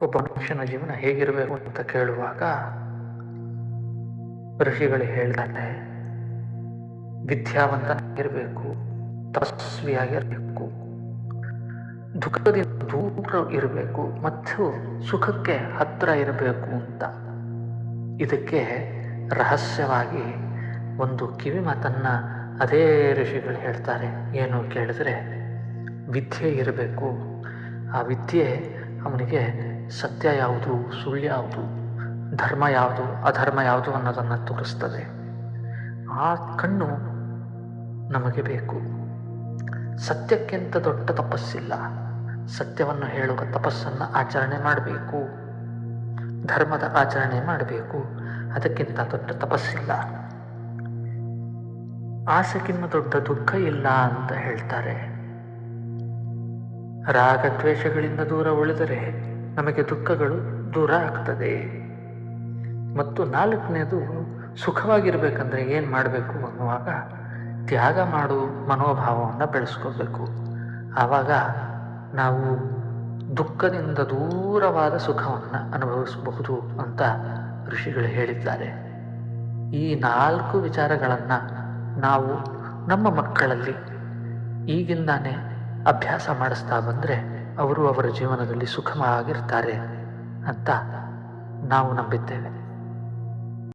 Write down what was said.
ಒಬ್ಬ ಮನುಷ್ಯನ ಜೀವನ ಹೇಗಿರಬೇಕು ಅಂತ ಕೇಳುವಾಗ ಋಷಿಗಳು ಹೇಳ್ತಾರೆ, ವಿದ್ಯಾವಂತನಾಗಿರಬೇಕು, ತಪಸ್ವಿಯಾಗಿರಬೇಕು, ದುಃಖದಿಂದ ದೂರ ಇರಬೇಕು ಮತ್ತು ಸುಖಕ್ಕೆ ಹತ್ತಿರ ಇರಬೇಕು ಅಂತ. ಇದಕ್ಕೆ ರಹಸ್ಯವಾಗಿ ಒಂದು ಕಿವಿ ಮಾತನ್ನ ಅದೇ ಋಷಿಗಳು ಹೇಳ್ತಾರೆ. ಏನು ಕೇಳಿದ್ರೆ, ವಿದ್ಯೆ ಇರಬೇಕು. ಆ ವಿದ್ಯೆ ಅವನಿಗೆ ಸತ್ಯ ಯಾವುದು, ಸುಳ್ಳು ಯಾವುದು, ಧರ್ಮ ಯಾವುದು, ಅಧರ್ಮ ಯಾವುದು ಅನ್ನೋದನ್ನು ತೋರಿಸ್ತದೆ. ಆ ಕಣ್ಣು ನಮಗೆ ಬೇಕು. ಸತ್ಯಕ್ಕಿಂತ ದೊಡ್ಡ ತಪಸ್ಸಿಲ್ಲ. ಸತ್ಯವನ್ನು ಹೇಳುವ ತಪಸ್ಸನ್ನು ಆಚರಣೆ ಮಾಡಬೇಕು, ಧರ್ಮದ ಆಚರಣೆ ಮಾಡಬೇಕು. ಅದಕ್ಕಿಂತ ದೊಡ್ಡ ತಪಸ್ಸಿಲ್ಲ. ಆಸೆಗಿನ್ನ ದೊಡ್ಡ ದುಃಖ ಇಲ್ಲ ಅಂತ ಹೇಳ್ತಾರೆ. ರಾಗದ್ವೇಷಗಳಿಂದ ದೂರ ಉಳಿದರೆ ನಮಗೆ ದುಃಖಗಳು ದೂರ ಆಗ್ತದೆ. ಮತ್ತು ನಾಲ್ಕನೇದು, ಸುಖವಾಗಿರ್ಬೇಕಂದ್ರೆ ಏನು ಮಾಡಬೇಕು ಅನ್ನುವಾಗ ತ್ಯಾಗ ಮಾಡು ಮನೋಭಾವವನ್ನು ಬೆಳೆಸ್ಕೋಬೇಕು. ಆವಾಗ ನಾವು ದುಃಖದಿಂದ ದೂರವಾದ ಸುಖವನ್ನು ಅನುಭವಿಸಬಹುದು ಅಂತ ಋಷಿಗಳು ಹೇಳಿದ್ದಾರೆ. ಈ 4 ವಿಚಾರಗಳನ್ನು ನಾವು ನಮ್ಮ ಮಕ್ಕಳಲ್ಲಿ ಈಗಿಂದಾನೇ ಅಭ್ಯಾಸ ಮಾಡಿಸ್ತಾ ಬಂದರೆ ಅವರು ಅವರ ಜೀವನದಲ್ಲಿ ಸುಖವಾಗಿರ್ತಾರೆ ಅಂತ ನಾವು ನಂಬಿದ್ದೇವೆ.